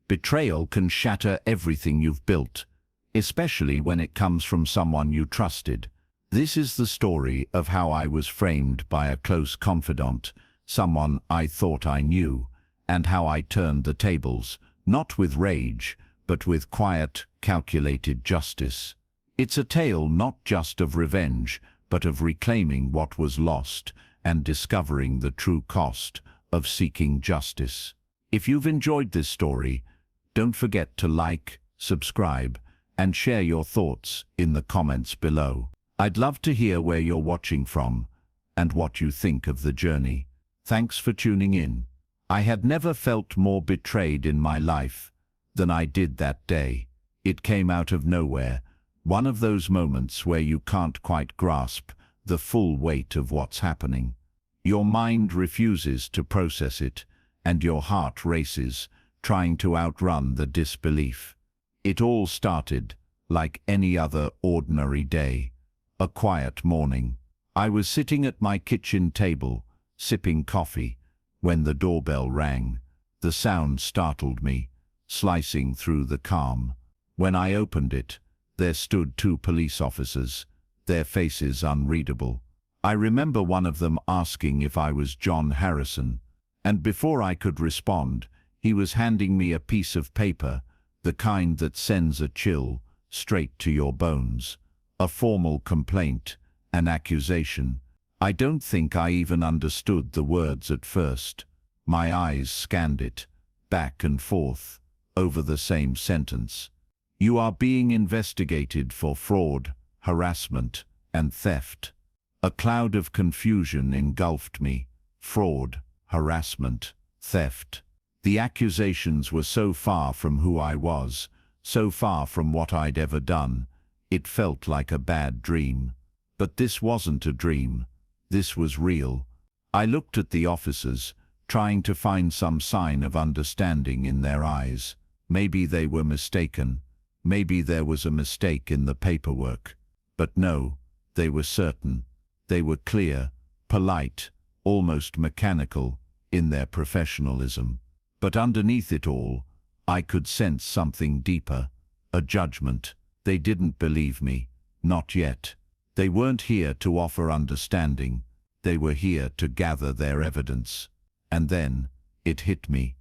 Betrayal can shatter everything you've built, especially when it comes from someone you trusted. This is the story of how I was framed by a close confidant, someone I thought I knew, and how I turned the tables, not with rage, but with quiet, calculated justice. It's a tale not just of revenge, but of reclaiming what was lost and discovering the true cost of seeking justice. If you've enjoyed this story, don't forget to like, subscribe, and share your thoughts in the comments below. I'd love to hear where you're watching from and what you think of the journey. Thanks for tuning in. I had never felt more betrayed in my life than I did that day. It came out of nowhere, one of those moments where you can't quite grasp the full weight of what's happening. Your mind refuses to process it, and your heart races, trying to outrun the disbelief. It all started like any other ordinary day. A quiet morning. I was sitting at my kitchen table, sipping coffee, when the doorbell rang. The sound startled me, slicing through the calm. When I opened it, there stood two police officers, their faces unreadable. I remember one of them asking if I was John Harrison, and before I could respond, he was handing me a piece of paper, the kind that sends a chill straight to your bones. A formal complaint, an accusation. I don't think I even understood the words at first. My eyes scanned it, back and forth, over the same sentence. You are being investigated for fraud, harassment, and theft. A cloud of confusion engulfed me. Fraud, harassment, theft. The accusations were so far from who I was, so far from what I'd ever done. It felt like a bad dream. But this wasn't a dream. This was real. I looked at the officers, trying to find some sign of understanding in their eyes. Maybe they were mistaken. Maybe there was a mistake in the paperwork. But no, they were certain. They were clear, polite, almost mechanical in their professionalism. But underneath it all, I could sense something deeper, a judgment. They didn't believe me, not yet. They weren't here to offer understanding. They were here to gather their evidence. And then, it hit me.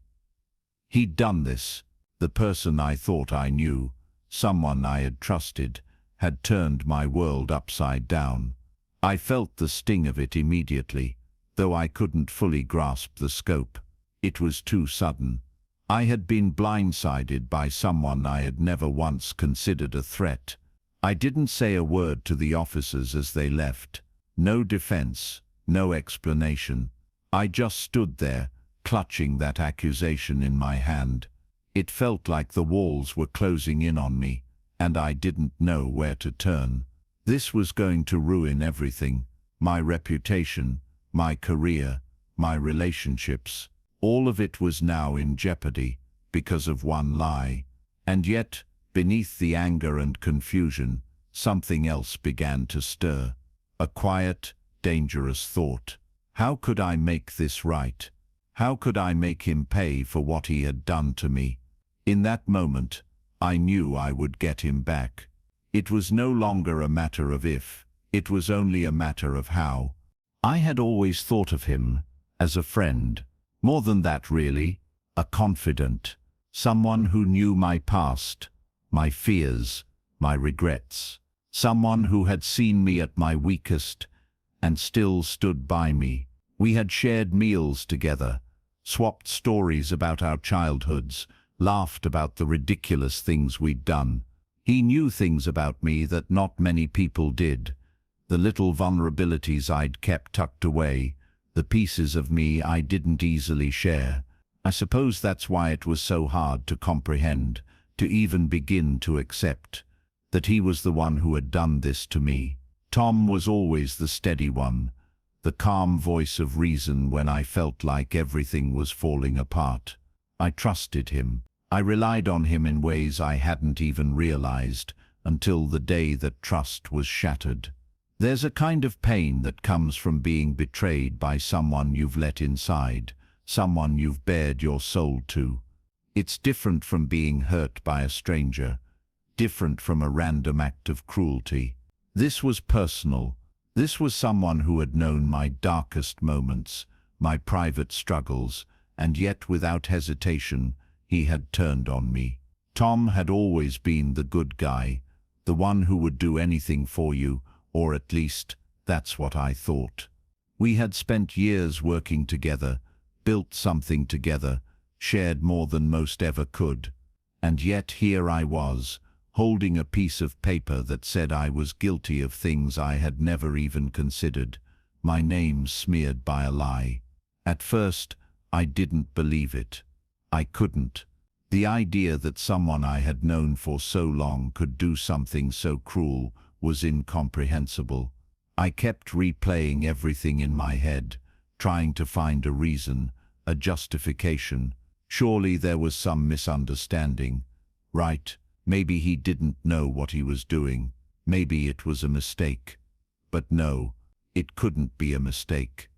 He'd done this. The person I thought I knew, someone I had trusted, had turned my world upside down. I felt the sting of it immediately, though I couldn't fully grasp the scope. It was too sudden. I had been blindsided by someone I had never once considered a threat. I didn't say a word to the officers as they left. No defense, no explanation. I just stood there, clutching that accusation in my hand. It felt like the walls were closing in on me, and I didn't know where to turn. This was going to ruin everything. My reputation, my career, my relationships. All of it was now in jeopardy because of one lie. And yet, beneath the anger and confusion, something else began to stir. A quiet, dangerous thought. How could I make this right? How could I make him pay for what he had done to me? In that moment, I knew I would get him back. It was no longer a matter of if, it was only a matter of how. I had always thought of him as a friend. More than that, really, a confidant, someone who knew my past, my fears, my regrets, someone who had seen me at my weakest and still stood by me. We had shared meals together, swapped stories about our childhoods, laughed about the ridiculous things we'd done. He knew things about me that not many people did, the little vulnerabilities I'd kept tucked away, the pieces of me I didn't easily share. I suppose that's why it was so hard to comprehend, to even begin to accept, that he was the one who had done this to me. Tom was always the steady one, the calm voice of reason when I felt like everything was falling apart. I trusted him. I relied on him in ways I hadn't even realized until the day that trust was shattered. There's a kind of pain that comes from being betrayed by someone you've let inside, someone you've bared your soul to. It's different from being hurt by a stranger, different from a random act of cruelty. This was personal. This was someone who had known my darkest moments, my private struggles, and yet without hesitation, he had turned on me. Tom had always been the good guy, the one who would do anything for you, or at least, that's what I thought. We had spent years working together, built something together, shared more than most ever could. And yet here I was, holding a piece of paper that said I was guilty of things I had never even considered, my name smeared by a lie. At first, I didn't believe it. I couldn't. The idea that someone I had known for so long could do something so cruel was incomprehensible. I kept replaying everything in my head, trying to find a reason, a justification. Surely there was some misunderstanding. Right, maybe he didn't know what he was doing. Maybe it was a mistake. But no, it couldn't be a mistake.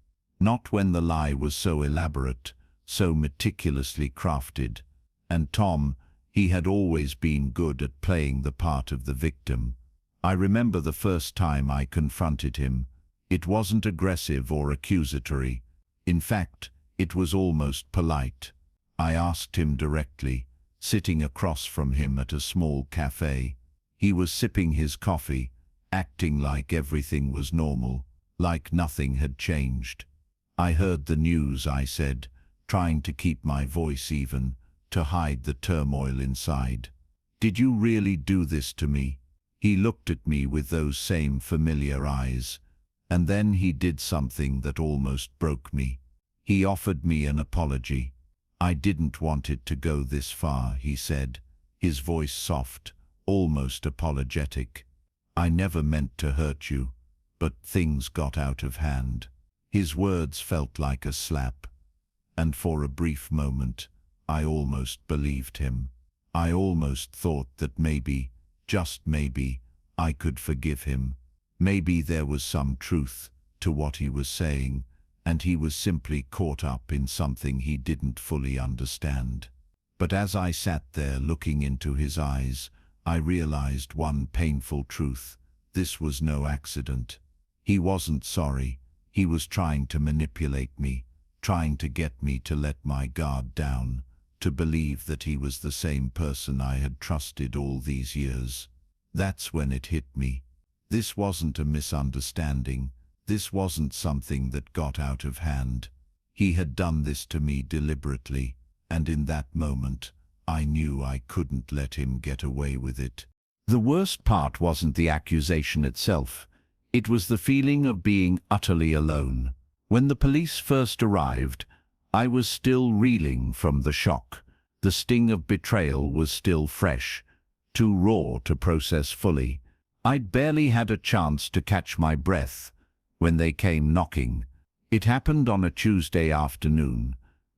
Not when the lie was so elaborate, so meticulously crafted. And Tom, he had always been good at playing the part of the victim. I remember the first time I confronted him. It wasn't aggressive or accusatory. In fact, it was almost polite. I asked him directly, sitting across from him at a small cafe. He was sipping his coffee, acting like everything was normal, like nothing had changed. I heard the news, I said, trying to keep my voice even, to hide the turmoil inside. Did you really do this to me? He looked at me with those same familiar eyes, and then he did something that almost broke me. He offered me an apology. I didn't want it to go this far, he said, his voice soft, almost apologetic. I never meant to hurt you, but things got out of hand. His words felt like a slap, and for a brief moment, I almost believed him. I almost thought that maybe, just maybe, I could forgive him. Maybe there was some truth to what he was saying, and he was simply caught up in something he didn't fully understand. But as I sat there looking into his eyes, I realized one painful truth. This was no accident. He wasn't sorry. He was trying to manipulate me, trying to get me to let my guard down, to believe that he was the same person I had trusted all these years. That's when it hit me. This wasn't a misunderstanding. This wasn't something that got out of hand. He had done this to me deliberately, and in that moment, I knew I couldn't let him get away with it. The worst part wasn't the accusation itself. It was the feeling of being utterly alone. When the police first arrived, I was still reeling from the shock. The sting of betrayal was still fresh, too raw to process fully. I'd barely had a chance to catch my breath when they came knocking. It happened on a Tuesday afternoon,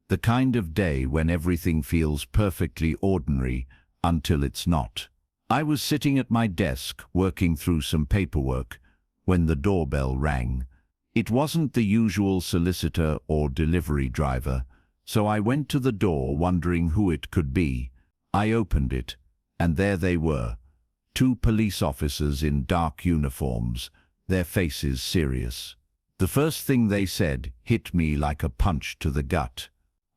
the kind of day when everything feels perfectly ordinary until it's not. I was sitting at my desk working through some paperwork when the doorbell rang. It wasn't the usual solicitor or delivery driver, so I went to the door wondering who it could be. I opened it, and there they were, two police officers in dark uniforms, their faces serious. The first thing they said hit me like a punch to the gut.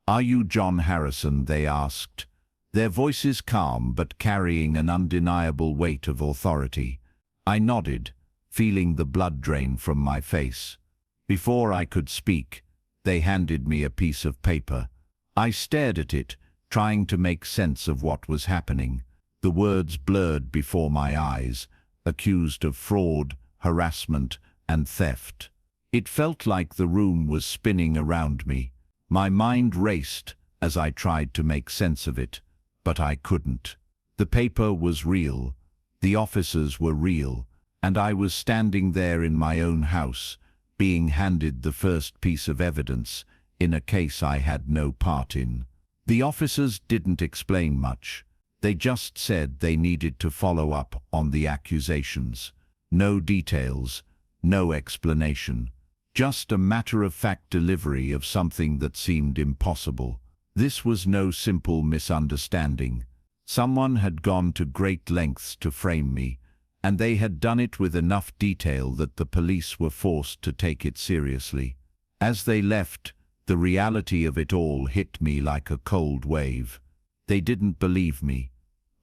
"Are you John Harrison?" they asked, their voices calm but carrying an undeniable weight of authority. I nodded, feeling the blood drain from my face. Before I could speak, they handed me a piece of paper. I stared at it, trying to make sense of what was happening. The words blurred before my eyes, accused of fraud, harassment, and theft. It felt like the room was spinning around me. My mind raced as I tried to make sense of it, but I couldn't. The paper was real, the officers were real, and I was standing there in my own house, being handed the first piece of evidence in a case I had no part in. The officers didn't explain much. They just said they needed to follow up on the accusations. No details, no explanation. Just a matter-of-fact delivery of something that seemed impossible. This was no simple misunderstanding. Someone had gone to great lengths to frame me, and they had done it with enough detail that the police were forced to take it seriously. As they left, the reality of it all hit me like a cold wave. They didn't believe me.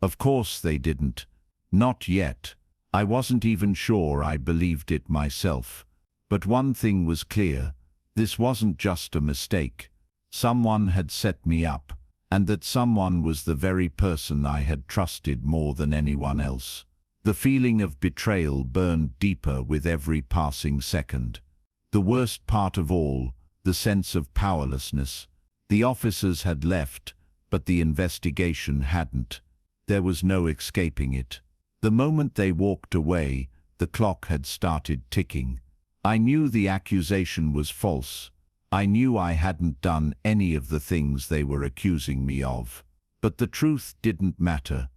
Of course they didn't. Not yet. I wasn't even sure I believed it myself. But one thing was clear. This wasn't just a mistake. Someone had set me up, and that someone was the very person I had trusted more than anyone else. The feeling of betrayal burned deeper with every passing second. The worst part of all, the sense of powerlessness. The officers had left, but the investigation hadn't. There was no escaping it. The moment they walked away, the clock had started ticking. I knew the accusation was false. I knew I hadn't done any of the things they were accusing me of. But the truth didn't matter.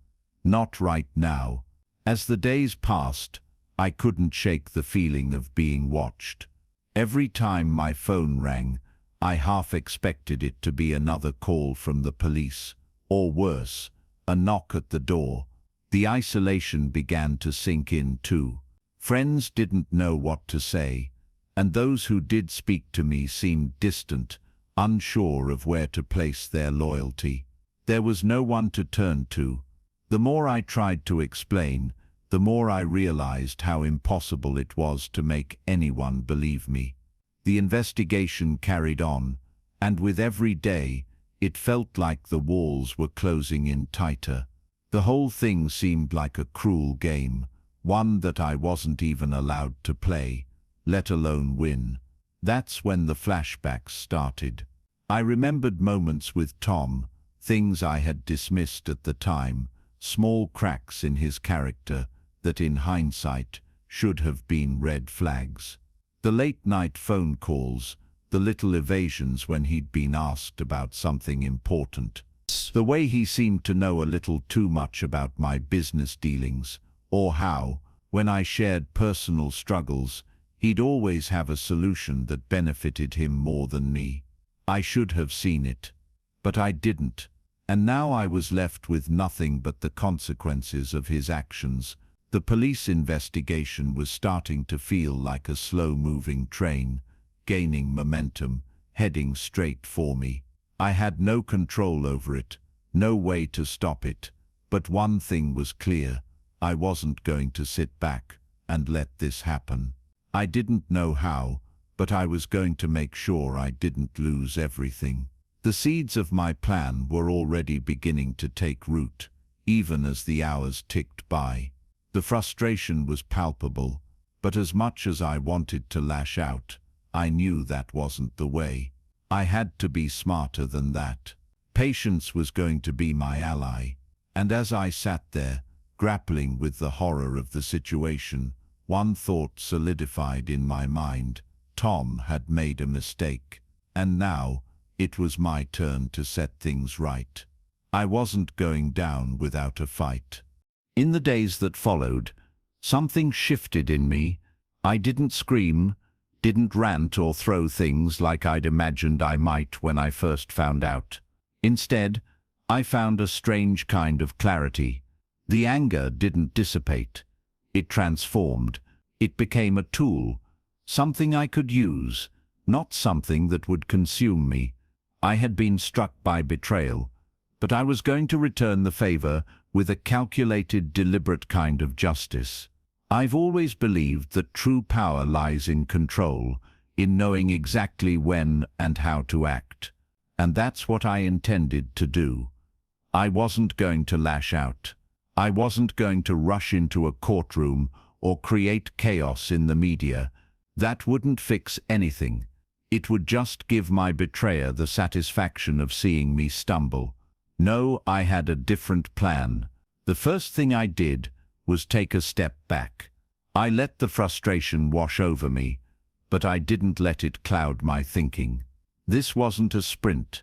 Not right now. As the days passed, I couldn't shake the feeling of being watched. Every time my phone rang, I half expected it to be another call from the police, or worse, a knock at the door. The isolation began to sink in too. Friends didn't know what to say, and those who did speak to me seemed distant, unsure of where to place their loyalty. There was no one to turn to. The more I tried to explain, the more I realized how impossible it was to make anyone believe me. The investigation carried on, and with every day, it felt like the walls were closing in tighter. The whole thing seemed like a cruel game, one that I wasn't even allowed to play, let alone win. That's when the flashbacks started. I remembered moments with Tom, things I had dismissed at the time, small cracks in his character that in hindsight should have been red flags. The late-night phone calls, the little evasions when he'd been asked about something important. The way he seemed to know a little too much about my business dealings, or how, when I shared personal struggles, he'd always have a solution that benefited him more than me. I should have seen it, but I didn't, and now I was left with nothing but the consequences of his actions. The police investigation was starting to feel like a slow-moving train, gaining momentum, heading straight for me. I had no control over it, no way to stop it, but one thing was clear. I wasn't going to sit back and let this happen. I didn't know how, but I was going to make sure I didn't lose everything. The seeds of my plan were already beginning to take root, even as the hours ticked by. The frustration was palpable, but as much as I wanted to lash out, I knew that wasn't the way. I had to be smarter than that. Patience was going to be my ally, and as I sat there, grappling with the horror of the situation, one thought solidified in my mind. Tom had made a mistake, and now it was my turn to set things right. I wasn't going down without a fight. In the days that followed, something shifted in me. I didn't scream, didn't rant or throw things like I'd imagined I might when I first found out. Instead, I found a strange kind of clarity. The anger didn't dissipate. It transformed. It became a tool, something I could use, not something that would consume me. I had been struck by betrayal, but I was going to return the favor with a calculated, deliberate kind of justice. I've always believed that true power lies in control, in knowing exactly when and how to act. And that's what I intended to do. I wasn't going to lash out. I wasn't going to rush into a courtroom or create chaos in the media. That wouldn't fix anything. It would just give my betrayer the satisfaction of seeing me stumble. No, I had a different plan. The first thing I did was take a step back. I let the frustration wash over me, but I didn't let it cloud my thinking. This wasn't a sprint.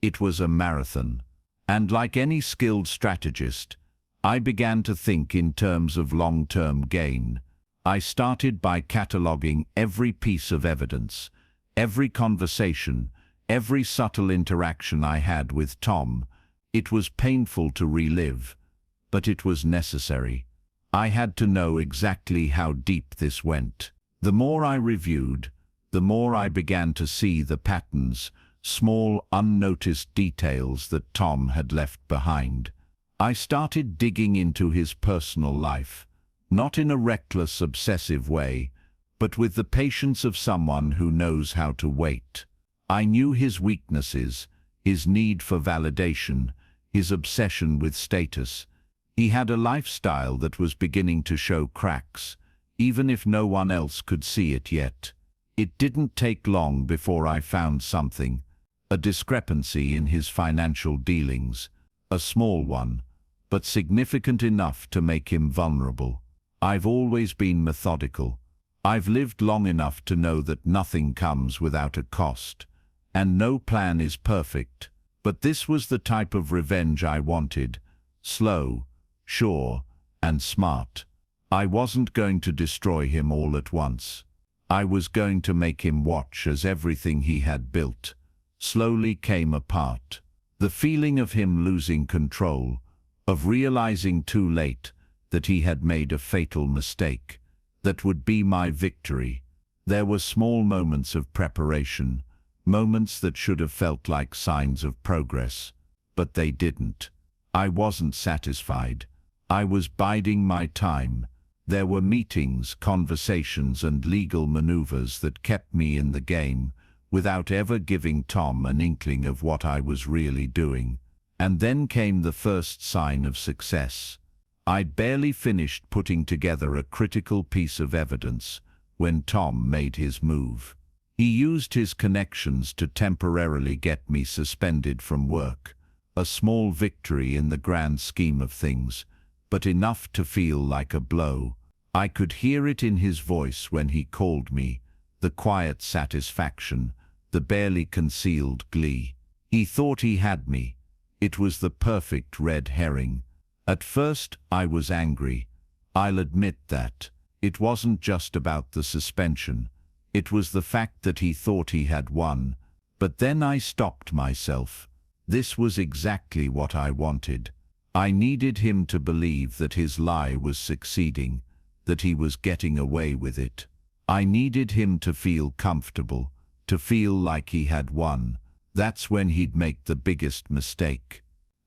It was a marathon. And like any skilled strategist, I began to think in terms of long-term gain. I started by cataloging every piece of evidence, every conversation, every subtle interaction I had with Tom. It was painful to relive, but it was necessary. I had to know exactly how deep this went. The more I reviewed, the more I began to see the patterns, small, unnoticed details that Tom had left behind. I started digging into his personal life, not in a reckless, obsessive way, but with the patience of someone who knows how to wait. I knew his weaknesses, his need for validation, his obsession with status. He had a lifestyle that was beginning to show cracks, even if no one else could see it yet. It didn't take long before I found something, a discrepancy in his financial dealings, a small one, but significant enough to make him vulnerable. I've always been methodical. I've lived long enough to know that nothing comes without a cost, and no plan is perfect. But this was the type of revenge I wanted, slow, sure, and smart. I wasn't going to destroy him all at once. I was going to make him watch as everything he had built slowly came apart. The feeling of him losing control, of realizing too late that he had made a fatal mistake, that would be my victory. There were small moments of preparation, moments that should have felt like signs of progress, but they didn't. I wasn't satisfied. I was biding my time. There were meetings, conversations, and legal maneuvers that kept me in the game, without ever giving Tom an inkling of what I was really doing. And then came the first sign of success. I'd barely finished putting together a critical piece of evidence when Tom made his move. He used his connections to temporarily get me suspended from work, a small victory in the grand scheme of things, but enough to feel like a blow. I could hear it in his voice when he called me, the quiet satisfaction, the barely concealed glee. He thought he had me. It was the perfect red herring. At first, I was angry. I'll admit that. It wasn't just about the suspension. It was the fact that he thought he had won. But then I stopped myself. This was exactly what I wanted. I needed him to believe that his lie was succeeding, that he was getting away with it. I needed him to feel comfortable, to feel like he had won. That's when he'd make the biggest mistake.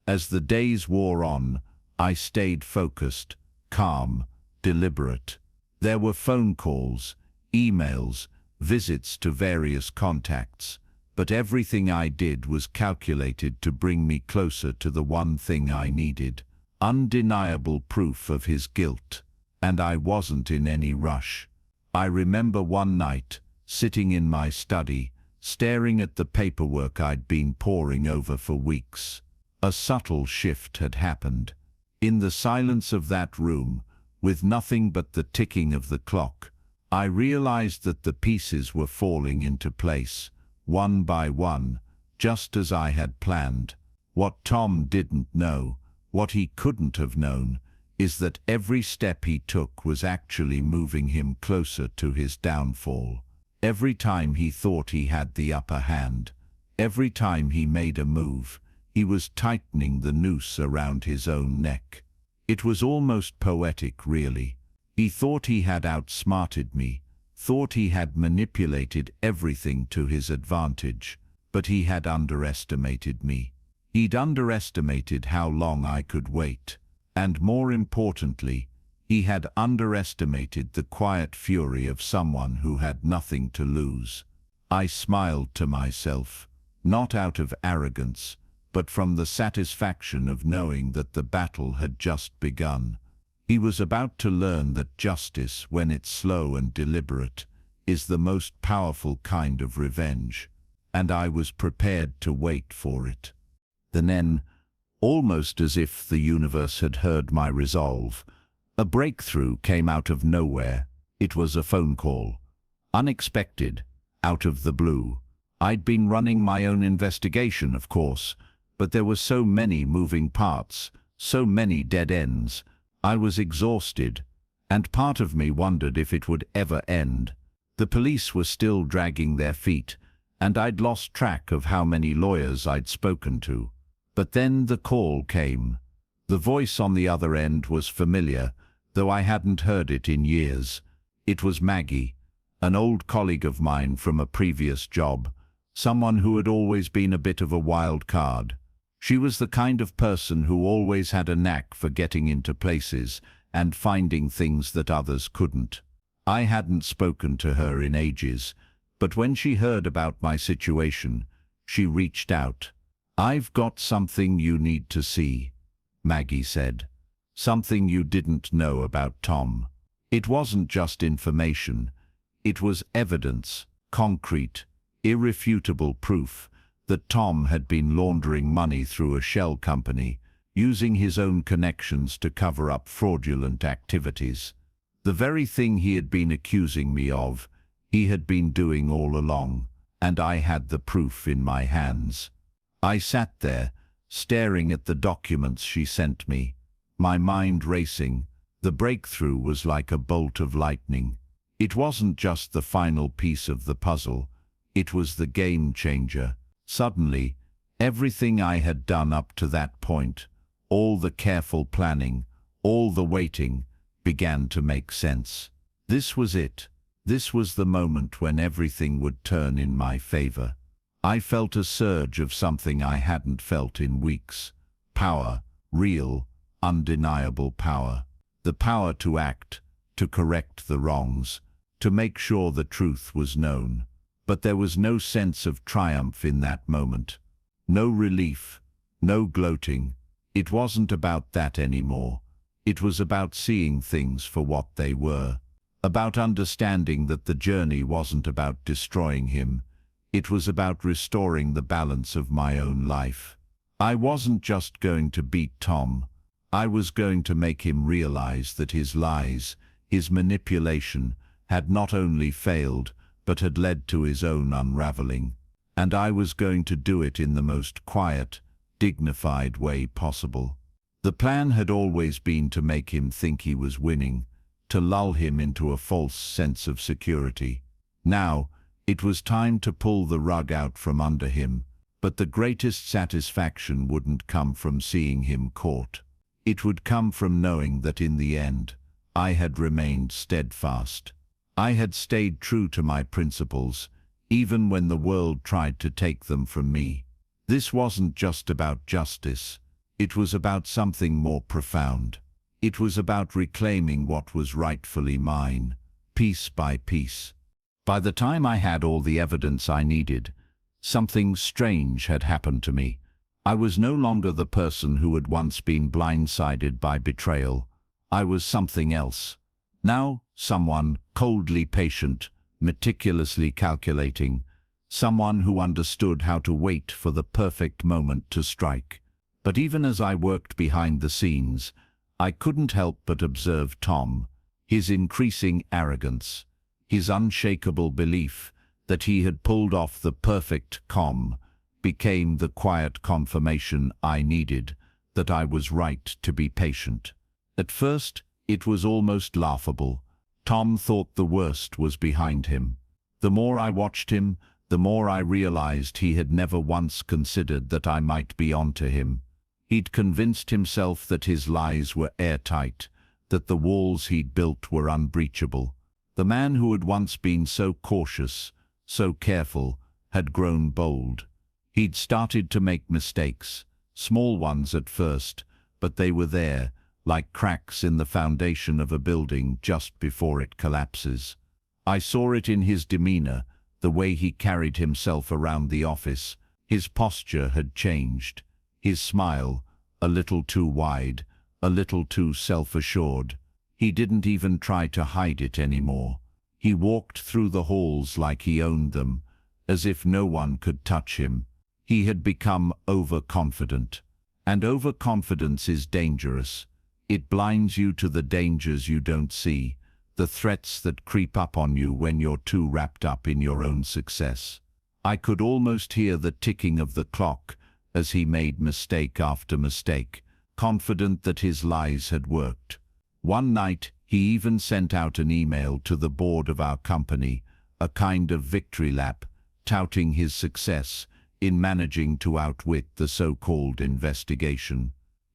As the days wore on, I stayed focused, calm, deliberate. There were phone calls, emails, visits to various contacts, but everything I did was calculated to bring me closer to the one thing I needed, undeniable proof of his guilt. And I wasn't in any rush. I remember one night, sitting in my study, staring at the paperwork I'd been poring over for weeks. A subtle shift had happened. In the silence of that room, with nothing but the ticking of the clock, I realized that the pieces were falling into place, one by one, just as I had planned. What Tom didn't know, what he couldn't have known, is that every step he took was actually moving him closer to his downfall. Every time he thought he had the upper hand, every time he made a move, he was tightening the noose around his own neck. It was almost poetic, really. He thought he had outsmarted me, thought he had manipulated everything to his advantage, but he had underestimated me. He'd underestimated how long I could wait. And more importantly, he had underestimated the quiet fury of someone who had nothing to lose. I smiled to myself, not out of arrogance, but from the satisfaction of knowing that the battle had just begun. He was about to learn that justice, when it's slow and deliberate, is the most powerful kind of revenge, and I was prepared to wait for it. Then, almost as if the universe had heard my resolve, a breakthrough came out of nowhere. It was a phone call. Unexpected, out of the blue. I'd been running my own investigation, of course, but there were so many moving parts, so many dead ends. I was exhausted, and part of me wondered if it would ever end. The police were still dragging their feet, and I'd lost track of how many lawyers I'd spoken to. But then the call came. The voice on the other end was familiar, though I hadn't heard it in years. It was Maggie, an old colleague of mine from a previous job, someone who had always been a bit of a wild card. She was the kind of person who always had a knack for getting into places and finding things that others couldn't. I hadn't spoken to her in ages, but when she heard about my situation, she reached out. "I've got something you need to see," Maggie said. "Something you didn't know about Tom." It wasn't just information. It was evidence, concrete, irrefutable proof that Tom had been laundering money through a shell company, using his own connections to cover up fraudulent activities. The very thing he had been accusing me of, he had been doing all along, and I had the proof in my hands. I sat there, staring at the documents she sent me, my mind racing. The breakthrough was like a bolt of lightning. It wasn't just the final piece of the puzzle, it was the game changer. Suddenly, everything I had done up to that point, all the careful planning, all the waiting, began to make sense. This was it. This was the moment when everything would turn in my favor. I felt a surge of something I hadn't felt in weeks. Power, real, undeniable power. The power to act, to correct the wrongs, to make sure the truth was known. But there was no sense of triumph in that moment. No relief, no gloating. It wasn't about that anymore. It was about seeing things for what they were. About understanding that the journey wasn't about destroying him. It was about restoring the balance of my own life. I wasn't just going to beat Tom. I was going to make him realize that his lies, his manipulation, had not only failed, but had led to his own unraveling. And I was going to do it in the most quiet, dignified way possible. The plan had always been to make him think he was winning, to lull him into a false sense of security. Now, it was time to pull the rug out from under him, but the greatest satisfaction wouldn't come from seeing him caught. It would come from knowing that in the end, I had remained steadfast. I had stayed true to my principles, even when the world tried to take them from me. This wasn't just about justice. It was about something more profound. It was about reclaiming what was rightfully mine, piece by piece. By the time I had all the evidence I needed, something strange had happened to me. I was no longer the person who had once been blindsided by betrayal. I was something else. Now, someone coldly patient, meticulously calculating, someone who understood how to wait for the perfect moment to strike. But even as I worked behind the scenes, I couldn't help but observe Tom, his increasing arrogance, his unshakable belief that he had pulled off the perfect com, became the quiet confirmation I needed that I was right to be patient. At first, it was almost laughable. Tom thought the worst was behind him. The more I watched him, the more I realized he had never once considered that I might be onto him. He'd convinced himself that his lies were airtight, that the walls he'd built were unbreachable. The man who had once been so cautious, so careful, had grown bold. He'd started to make mistakes, small ones at first, but they were there, like cracks in the foundation of a building just before it collapses. I saw it in his demeanor, the way he carried himself around the office. His posture had changed. His smile, a little too wide, a little too self-assured. He didn't even try to hide it anymore. He walked through the halls like he owned them, as if no one could touch him. He had become overconfident. And overconfidence is dangerous. It blinds you to the dangers you don't see, the threats that creep up on you when you're too wrapped up in your own success. I could almost hear the ticking of the clock as he made mistake after mistake, confident that his lies had worked. One night, He even sent out an email to the board of our company, a kind of victory lap, touting his success in managing to outwit the so-called investigation.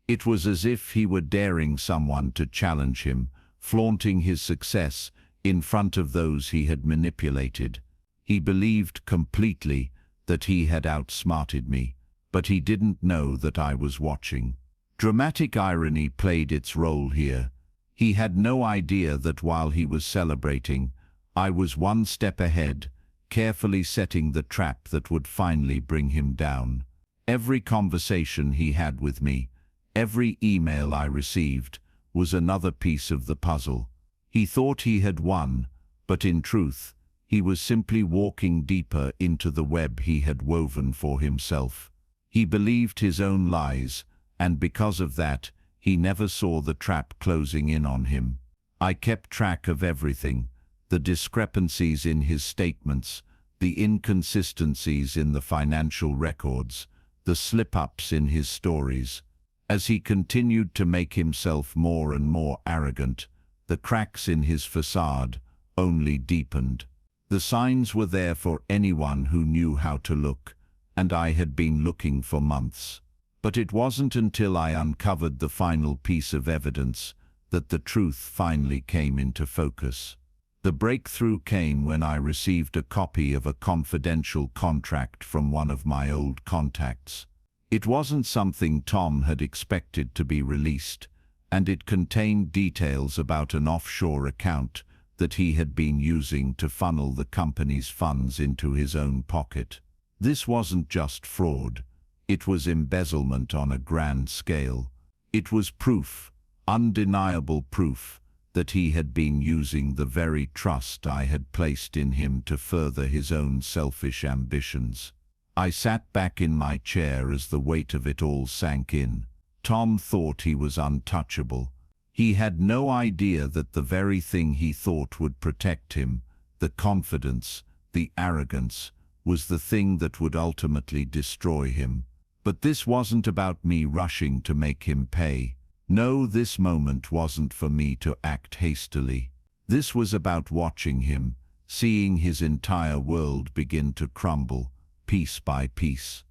It was as if he were daring someone to challenge him, flaunting his success in front of those he had manipulated. He believed completely that he had outsmarted me, but he didn't know that I was watching. Dramatic irony played its role here. He had no idea that while he was celebrating, I was one step ahead, carefully setting the trap that would finally bring him down. Every conversation he had with me, every email I received, was another piece of the puzzle. He thought he had won, but in truth, he was simply walking deeper into the web he had woven for himself. He believed his own lies, and because of that, he never saw the trap closing in on him. I kept track of everything, the discrepancies in his statements, the inconsistencies in the financial records, the slip-ups in his stories. As he continued to make himself more and more arrogant, the cracks in his facade only deepened. The signs were there for anyone who knew how to look, and I had been looking for months. But it wasn't until I uncovered the final piece of evidence that the truth finally came into focus. The breakthrough came when I received a copy of a confidential contract from one of my old contacts. It wasn't something Tom had expected to be released, and it contained details about an offshore account that he had been using to funnel the company's funds into his own pocket. This wasn't just fraud. It was embezzlement on a grand scale. It was proof, undeniable proof, that he had been using the very trust I had placed in him to further his own selfish ambitions. I sat back in my chair as the weight of it all sank in. Tom thought he was untouchable. He had no idea that the very thing he thought would protect him, the confidence, the arrogance, was the thing that would ultimately destroy him. But this wasn't about me rushing to make him pay. No, this moment wasn't for me to act hastily. This was about watching him, seeing his entire world begin to crumble, piece by piece.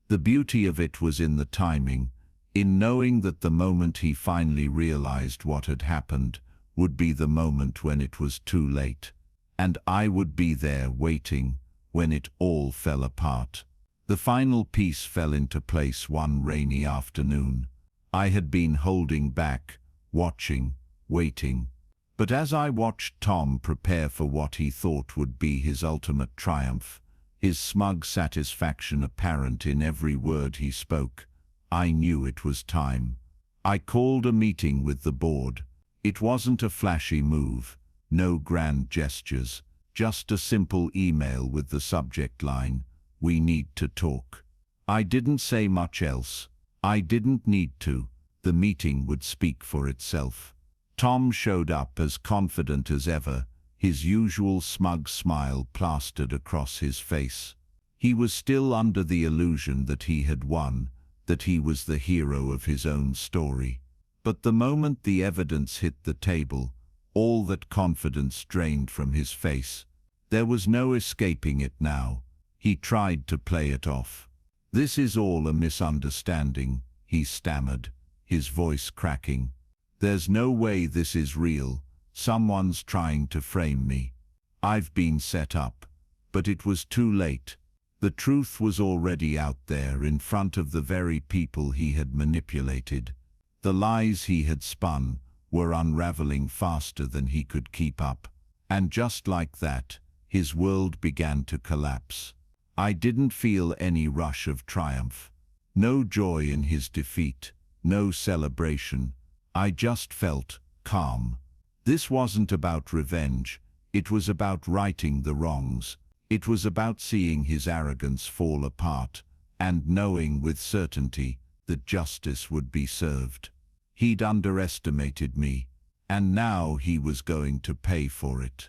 The beauty of it was in the timing, in knowing that the moment he finally realized what had happened would be the moment when it was too late. And I would be there waiting when it all fell apart. The final piece fell into place one rainy afternoon. I had been holding back, watching, waiting. But as I watched Tom prepare for what he thought would be his ultimate triumph, his smug satisfaction apparent in every word he spoke, I knew it was time. I called a meeting with the board. It wasn't a flashy move, no grand gestures, just a simple email with the subject line, "We need to talk." I didn't say much else. I didn't need to. The meeting would speak for itself. Tom showed up as confident as ever, his usual smug smile plastered across his face. He was still under the illusion that he had won, that he was the hero of his own story. But the moment the evidence hit the table, all that confidence drained from his face. There was no escaping it now. He tried to play it off. "This is all a misunderstanding," he stammered, his voice cracking. "There's no way this is real. Someone's trying to frame me. I've been set up." But it was too late. The truth was already out there in front of the very people he had manipulated. The lies he had spun were unraveling faster than he could keep up. And just like that, his world began to collapse. I didn't feel any rush of triumph. No joy in his defeat, no celebration. I just felt calm. This wasn't about revenge. It was about righting the wrongs. It was about seeing his arrogance fall apart and knowing with certainty that justice would be served. He'd underestimated me, and now he was going to pay for it.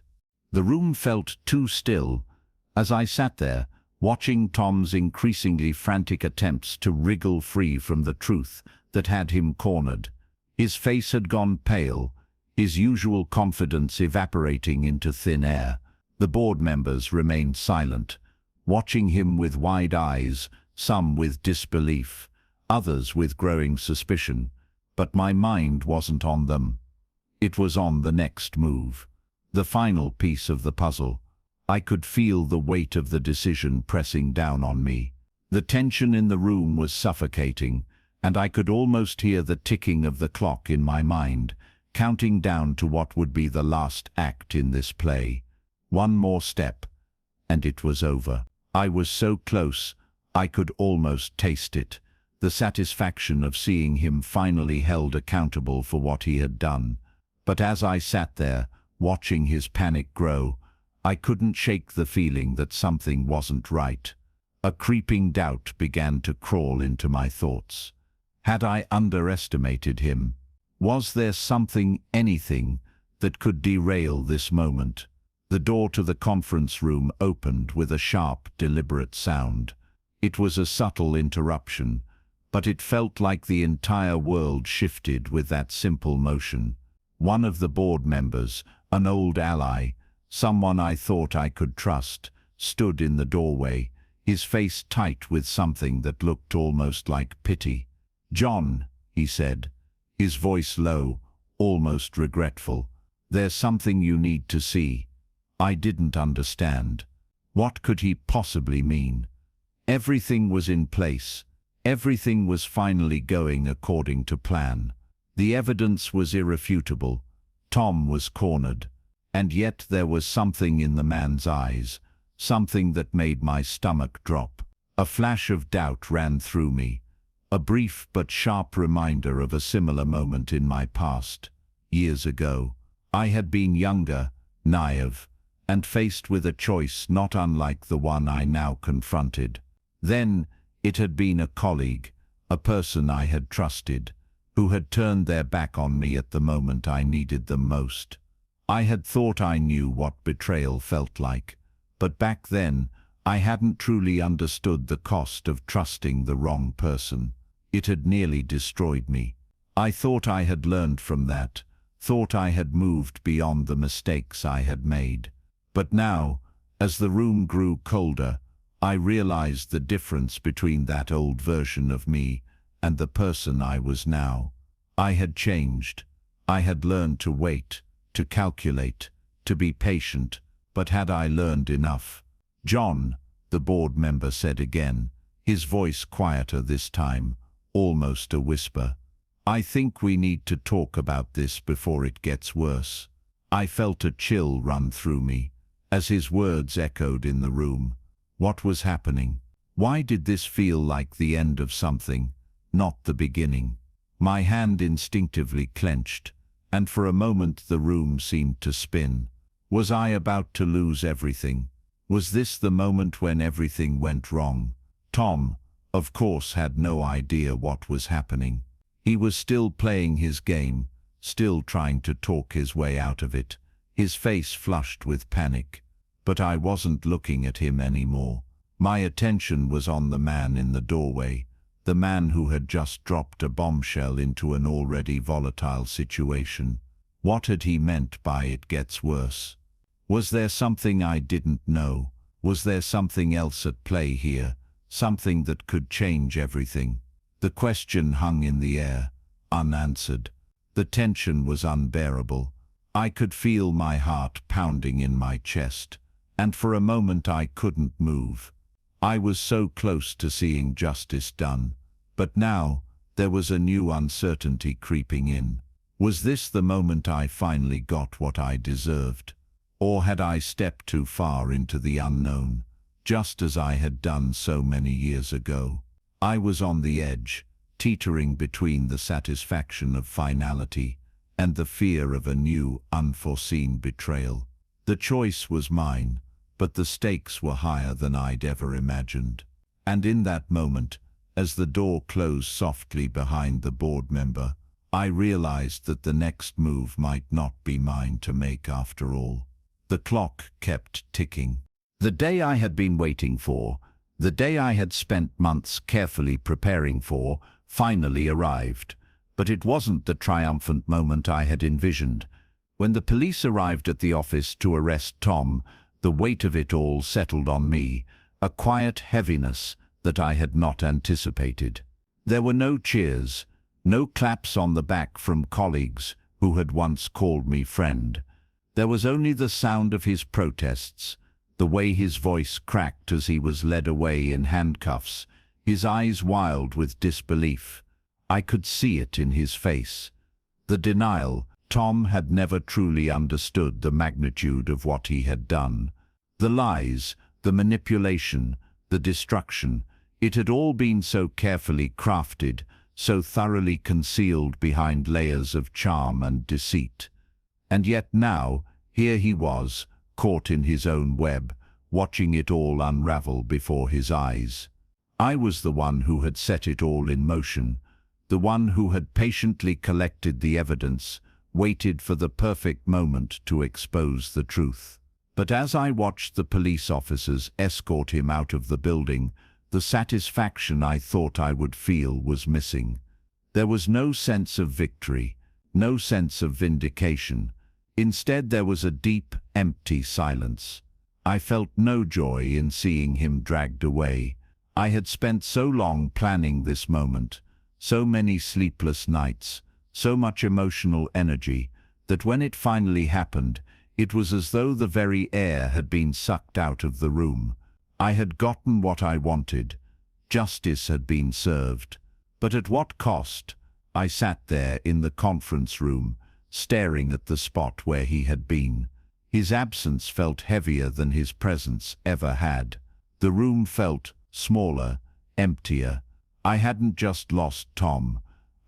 The room felt too still as I sat there, watching Tom's increasingly frantic attempts to wriggle free from the truth that had him cornered. His face had gone pale, his usual confidence evaporating into thin air. The board members remained silent, watching him with wide eyes, some with disbelief, others with growing suspicion. But my mind wasn't on them. It was on the next move, the final piece of the puzzle. I could feel the weight of the decision pressing down on me. The tension in the room was suffocating, and I could almost hear the ticking of the clock in my mind, counting down to what would be the last act in this play. One more step, and it was over. I was so close, I could almost taste it, the satisfaction of seeing him finally held accountable for what he had done. But as I sat there, watching his panic grow, I couldn't shake the feeling that something wasn't right. A creeping doubt began to crawl into my thoughts. Had I underestimated him? Was there something, anything, that could derail this moment? The door to the conference room opened with a sharp, deliberate sound. It was a subtle interruption, but it felt like the entire world shifted with that simple motion. One of the board members, an old ally, someone I thought I could trust, stood in the doorway, his face tight with something that looked almost like pity. "John," he said, his voice low, almost regretful, "there's something you need to see." I didn't understand. What could he possibly mean? Everything was in place. Everything was finally going according to plan. The evidence was irrefutable. Tom was cornered. And yet there was something in the man's eyes, something that made my stomach drop. A flash of doubt ran through me, a brief but sharp reminder of a similar moment in my past. Years ago, I had been younger, naive, and faced with a choice not unlike the one I now confronted. Then, it had been a colleague, a person I had trusted, who had turned their back on me at the moment I needed them most. I had thought I knew what betrayal felt like, but back then, I hadn't truly understood the cost of trusting the wrong person. It had nearly destroyed me. I thought I had learned from that, thought I had moved beyond the mistakes I had made. But now, as the room grew colder, I realized the difference between that old version of me and the person I was now. I had changed. I had learned to wait, to calculate, to be patient, but had I learned enough? "John," the board member said again, his voice quieter this time, almost a whisper, "I think we need to talk about this before it gets worse." I felt a chill run through me as his words echoed in the room. What was happening? Why did this feel like the end of something, not the beginning? My hand instinctively clenched, and for a moment the room seemed to spin. Was I about to lose everything? Was this the moment when everything went wrong? Tom, of course, had no idea what was happening. He was still playing his game, still trying to talk his way out of it, his face flushed with panic. But I wasn't looking at him anymore. My attention was on the man in the doorway, the man who had just dropped a bombshell into an already volatile situation. What had he meant by "it gets worse"? Was there something I didn't know? Was there something else at play here, something that could change everything? The question hung in the air, unanswered. The tension was unbearable. I could feel my heart pounding in my chest, and for a moment I couldn't move. I was so close to seeing justice done, but now there was a new uncertainty creeping in. Was this the moment I finally got what I deserved? Or had I stepped too far into the unknown, just as I had done so many years ago? I was on the edge, teetering between the satisfaction of finality and the fear of a new, unforeseen betrayal. The choice was mine, but the stakes were higher than I'd ever imagined. And in that moment, as the door closed softly behind the board member, I realized that the next move might not be mine to make after all. The clock kept ticking. The day I had been waiting for, the day I had spent months carefully preparing for, finally arrived. But it wasn't the triumphant moment I had envisioned. When the police arrived at the office to arrest Tom, the weight of it all settled on me, a quiet heaviness that I had not anticipated. There were no cheers, no claps on the back from colleagues who had once called me friend. There was only the sound of his protests, the way his voice cracked as he was led away in handcuffs, his eyes wild with disbelief. I could see it in his face. The denial. Tom had never truly understood the magnitude of what he had done. The lies, the manipulation, the destruction, it had all been so carefully crafted, so thoroughly concealed behind layers of charm and deceit. And yet now, here he was, caught in his own web, watching it all unravel before his eyes. I was the one who had set it all in motion, the one who had patiently collected the evidence, waited for the perfect moment to expose the truth. But as I watched the police officers escort him out of the building, the satisfaction I thought I would feel was missing. There was no sense of victory, no sense of vindication. Instead, there was a deep, empty silence. I felt no joy in seeing him dragged away. I had spent so long planning this moment, so many sleepless nights, so much emotional energy, that when it finally happened, it was as though the very air had been sucked out of the room. I had gotten what I wanted. Justice had been served. But at what cost? I sat there in the conference room, staring at the spot where he had been. His absence felt heavier than his presence ever had. The room felt smaller, emptier. I hadn't just lost Tom.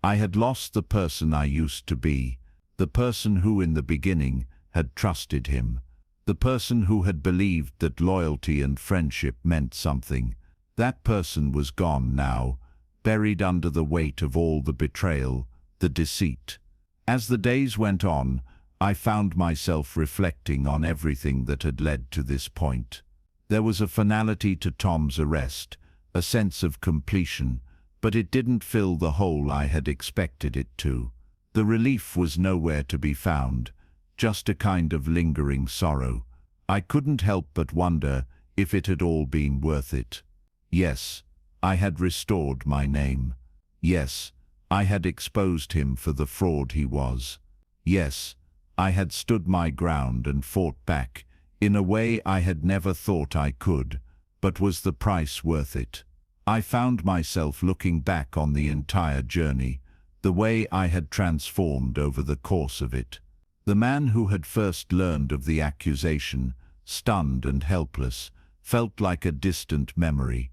I had lost the person I used to be, the person who in the beginning had trusted him, the person who had believed that loyalty and friendship meant something. That person was gone now, buried under the weight of all the betrayal, the deceit. As the days went on, I found myself reflecting on everything that had led to this point. There was a finality to Tom's arrest, a sense of completion, but it didn't fill the hole I had expected it to. The relief was nowhere to be found, just a kind of lingering sorrow. I couldn't help but wonder if it had all been worth it. Yes, I had restored my name. Yes, I had exposed him for the fraud he was. Yes, I had stood my ground and fought back, in a way I had never thought I could, but was the price worth it? I found myself looking back on the entire journey, the way I had transformed over the course of it. The man who had first learned of the accusation, stunned and helpless, felt like a distant memory.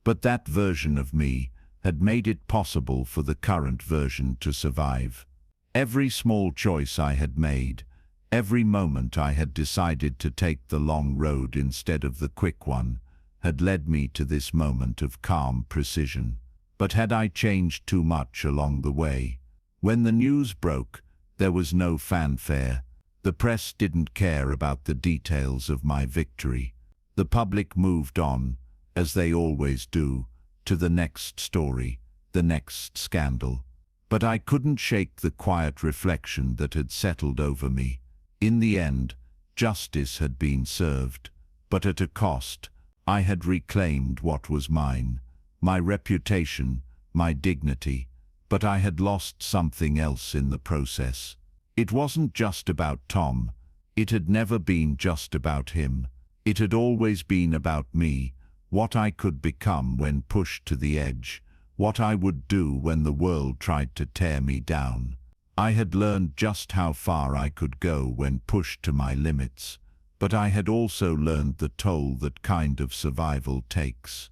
But that version of me had made it possible for the current version to survive. Every small choice I had made, every moment I had decided to take the long road instead of the quick one, had led me to this moment of calm precision. But had I changed too much along the way? When the news broke, there was no fanfare. The press didn't care about the details of my victory. The public moved on, as they always do, to the next story, the next scandal. But I couldn't shake the quiet reflection that had settled over me. In the end, justice had been served, but at a cost. I had reclaimed what was mine, my reputation, my dignity, but I had lost something else in the process. It wasn't just about Tom. It had never been just about him. It had always been about me, what I could become when pushed to the edge, what I would do when the world tried to tear me down. I had learned just how far I could go when pushed to my limits. But I had also learned the toll that kind of survival takes.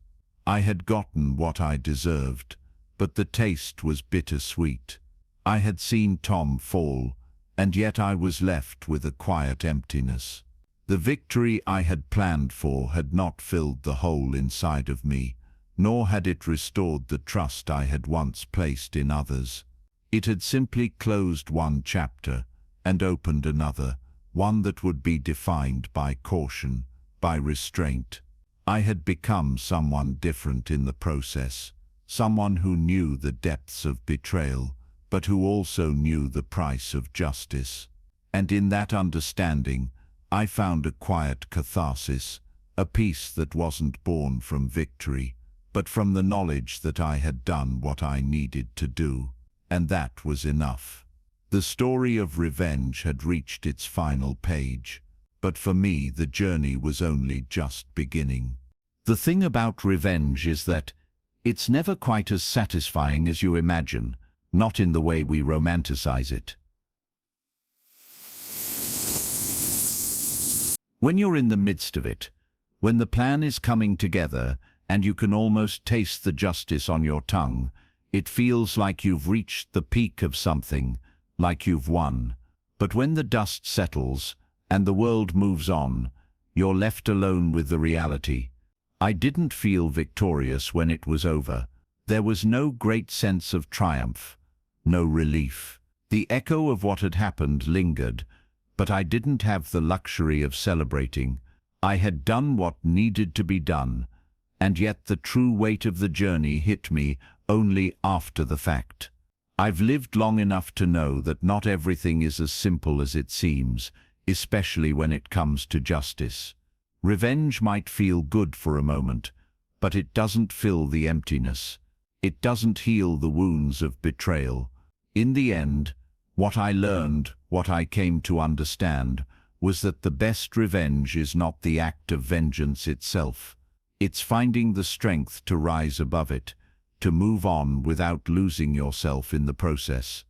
I had gotten what I deserved, but the taste was bittersweet. I had seen Tom fall, and yet I was left with a quiet emptiness. The victory I had planned for had not filled the hole inside of me, nor had it restored the trust I had once placed in others. It had simply closed one chapter and opened another, one that would be defined by caution, by restraint. I had become someone different in the process, someone who knew the depths of betrayal, but who also knew the price of justice. And in that understanding, I found a quiet catharsis, a peace that wasn't born from victory, but from the knowledge that I had done what I needed to do, and that was enough. The story of revenge had reached its final page, but for me the journey was only just beginning. The thing about revenge is that it's never quite as satisfying as you imagine, not in the way we romanticize it. When you're in the midst of it, when the plan is coming together and you can almost taste the justice on your tongue, it feels like you've reached the peak of something, like you've won. But when the dust settles and the world moves on, you're left alone with the reality. I didn't feel victorious when it was over. There was no great sense of triumph, no relief. The echo of what had happened lingered, but I didn't have the luxury of celebrating. I had done what needed to be done, and yet the true weight of the journey hit me only after the fact. I've lived long enough to know that not everything is as simple as it seems, especially when it comes to justice. Revenge might feel good for a moment, but it doesn't fill the emptiness. It doesn't heal the wounds of betrayal. In the end, what I learned, what I came to understand, was that the best revenge is not the act of vengeance itself. It's finding the strength to rise above it, to move on without losing yourself in the process.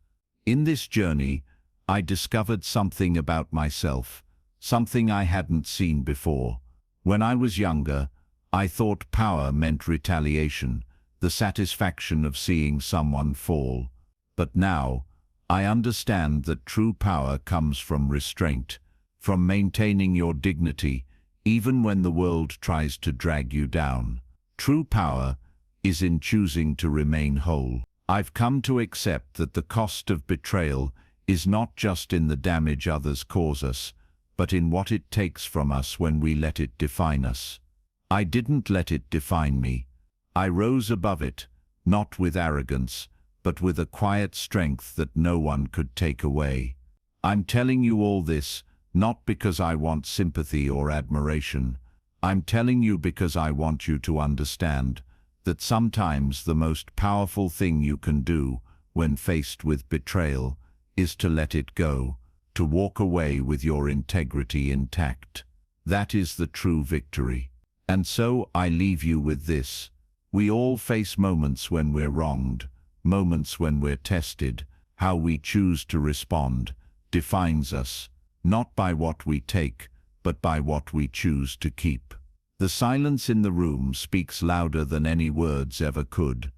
In this journey, I discovered something about myself, something I hadn't seen before. When I was younger, I thought power meant retaliation, the satisfaction of seeing someone fall. But now, I understand that true power comes from restraint, from maintaining your dignity, even when the world tries to drag you down. True power is in choosing to remain whole. I've come to accept that the cost of betrayal is not just in the damage others cause us, but in what it takes from us when we let it define us. I didn't let it define me. I rose above it, not with arrogance, but with a quiet strength that no one could take away. I'm telling you all this, not because I want sympathy or admiration. I'm telling you because I want you to understand that sometimes the most powerful thing you can do when faced with betrayal is to let it go, to walk away with your integrity intact. That is the true victory. And so I leave you with this. We all face moments when we're wronged, moments when we're tested. How we choose to respond defines us, not by what we take, but by what we choose to keep. The silence in the room speaks louder than any words ever could.